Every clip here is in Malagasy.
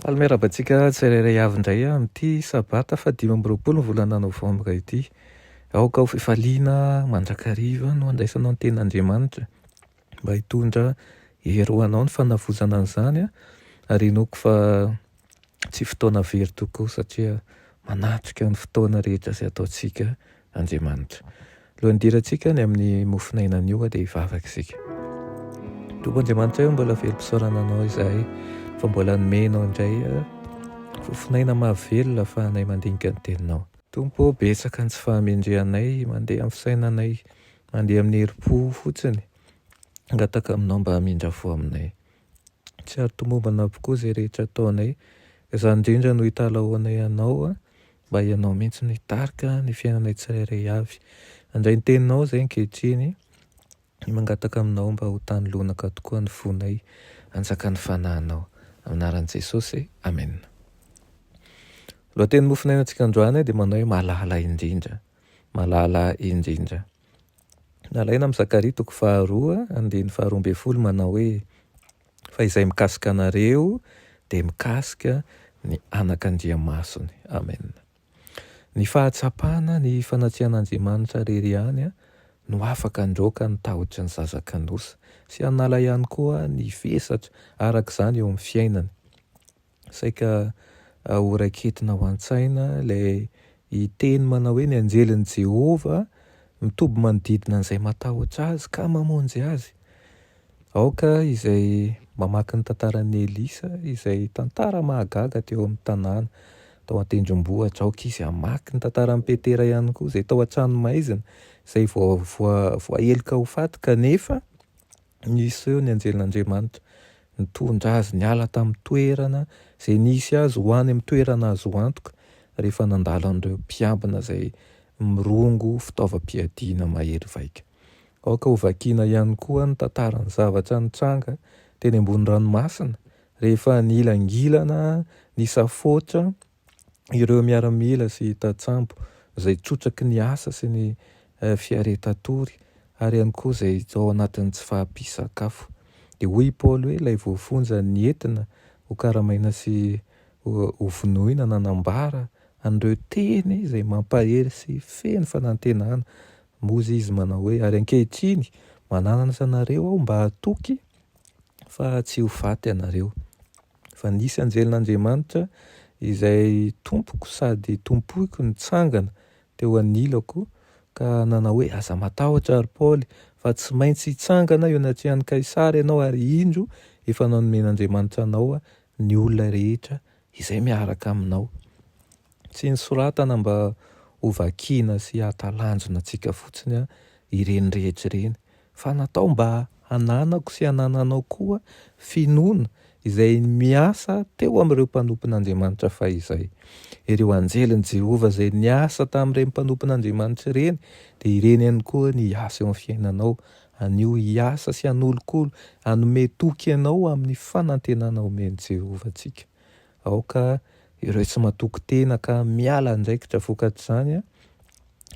Almerabantsika tsirairay avy indray amin'ity sabata fa 5 volana novambra ity. Aoka ho fifaliana mandrakariva no andraisanao ny ten'Andriamanitra mba hitondra hery ho anao ny fanavozana an'izany ary inoko fa tsy fotoana very tokoa satria manatrika ny fotoana rehetra izay ataontsika Andriamanitra. Lohan'ny dirantsika ny amin'ny mofinainan'io dia hivavaka isika. Tompo Andriamanitra io mbola velom-pisaorana anao izahay fa mbola nomenao indray fofinaina mahavelona fa anay mandinika ny teninao. Tompo, betsaka ny tsy fahamendrehanay mandeha amin'ny fisainanay, mandeha amin'ny herim-po fotsiny, angataka aminao mba hamindra fo aminay. Tsy ary tomombana avokoa izay rehetra ataonay, izany indrindra no hitalaonay anao mba ianao mihitsy no hitarika ny fiainanay tsirairay avy. Andray ny teninao izay ankehitriny, mangataka aminao mba ho tany lonaka tokoa ny fonay, anjaka ny fanahinao. Anaran'i Jesosy, amen. Lohateny mofinainantsika androany dia manao hoe malala indrindra. Malala indrindra. Nalaina amin'ny Zakaria 2:2 manao hoe fa izay mikasika anareo dia mikasika ny anak'Andriamasony. Amen. Ny fahatsapana, ny fanatsian'Andriamanitra rery ihany no afaka androaka ny tahotry ny zazakanosa sy hanala ihany koa ny vesatra araka izany eo amin'ny fiainany. Saika ho raiketina ho an-tsaina ilay hiteny manao hoe ny anjelin'i Jehova mitoby manodidina an'izay matahotra azy ka mamonjy azy. Aoka izay mamaky ny tantaran'i Elisa izay tantara mahagaga teo amin'ny tanàna tao an-tendrombohitra. Aoka izy hamaky ny tantaran'i Petera ihany koa izay tao an-trano maizina izay voahelika ho faty kanefa nisy eo ny anjelin'Andriamanitra nitondra azy niala tamin'ny toerana izay nisy azy ho any amin'ny toerana azo antoka rehefa nandalo an'ireo mpiambina izay mirongo fitaovam-piadiana mahery vaika. Aoka ho vakiana ihany koa ny tantaran'ny zavatra nitranga teny ambony ranomasina rehefa nilangilana nisafoatra ireo miaramila sy tantsambo izay trotraky ny asa sy ny fiareta-tory ary ihany koa izay ao anatin'ny tsy fahampisan-kafo. Dia hoy Paoly hoe ilay voafonja ny entina ho karamaina sy ho vonoina nanambara an'ireo teny izay mampahery sy feno fanantenana. Mozy izy manao hoe ary ankehitriny mananana sanareo aho mba hatoky fa tsy ho faty ianareo. Fa nisy anjelin'Andriamanitra izay tompoko sady tompoiko nitsangana teo anilako ka nanao hoe aza matahotra ary Paoly fa tsy maintsy hitsangana eo anatrehan'i Kaisary ianao ary indro efa nanomen'Andriamanitra anao ny olona rehetra izay miaraka aminao. Tsy nisoratana mba ho vakiana sy hatalanjona antsika fotsiny ireny rehetra ireny fa natao mba hananako sy hanananao koa finoana izay miasa teo amin'ireo mpanompon'Andriamanitra fahizay. Ireo anjelin'i Jehova izay niasa tamin'ireny mpanompon'Andriamanitra ireny dia ireny ihany koa ny asa eo amin'ny fiainanao, anio hiasa sy hanolokolo, hanome toky ianao amin'ny fanantenana omen'i Jehova antsika. Aoka ireo tsy matoky tena ka miala andraikitra vokatr'izany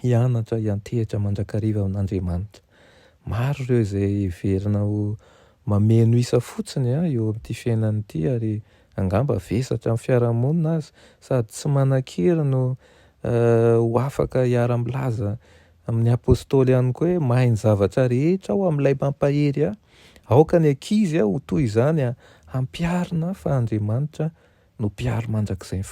hianatra, hiantehitra mandrakariva amin'Andriamanitra. Maro ireo izay verina ho mameno isa fotsiny eo amin'ity fiainany ity ary angamba vesatra amin'ny fiarahamonina azy sady tsy manan-kera no ho afaka hiara-milaza amin'ny apôstôly ihany koa hoe mahay ny zavatra rehetra aho amin'ilay mampahery ahy. Aoka ny ankizy ho toy izany hampiarina fa Andriamanitra no mpiaro mandrakizay ny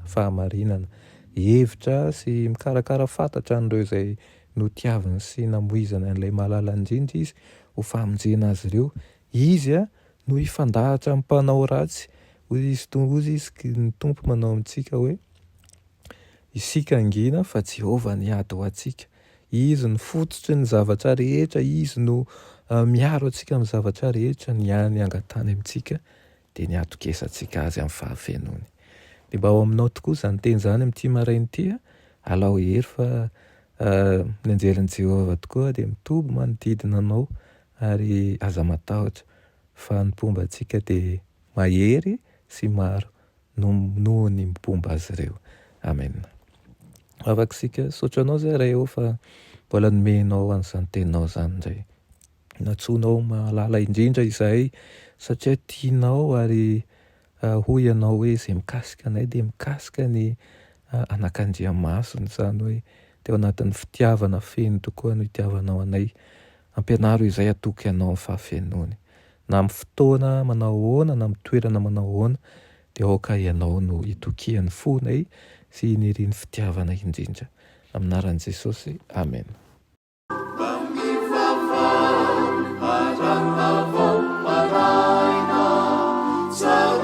fahamarinana. Hevitra sy mikarakara fantatra an'ireo izay notiaviny sy namoizana an'ilay malala indrindra izy ho famonjena azy ireo. Izy no hifandahatra amin'ny mpanao ratsy. Izy ny tompo manao amintsika hoe isika angina fa Jehova niady ho antsika. Izy no fototry ny zavatra rehetra, izy no miaro antsika amin'ny zavatra rehetra, ny angatany amintsika dia ny atokesantsika azy amin'ny fahavenoany. Dia mba ao aminao tokoa izany teny izany amin'ity maraina ity, alao hery fa ny anjelin'i Jehova tokoa dia mitoby manodidina anao ary aza matahotra fa ny pombantsika dia mahery sy maro noho ny mipomba azy ireo. Amen. Avaksika saotra anao zay reo fa mbola nomenao an'izany teninao zany indray. Natsoinao mahalala indrindra izahay satria tianao ary hoy ianao hoe izay mikasika anay dia mikasika ny anak'Andriamasina, zany hoe teo anatin'ny fitiavana feno tokoa no itiavanao anay. Ampianaro izay atoky ianao amin'ny fahafenony. Na amin'ny fotoana manao ahoana, na amin'ny toerana manao ahoana, dia aoka ianao no itokian'ny fonay sy niriny fitiavana indrindra. Amin'ny anaran'i Jesosy, amen. Sabata.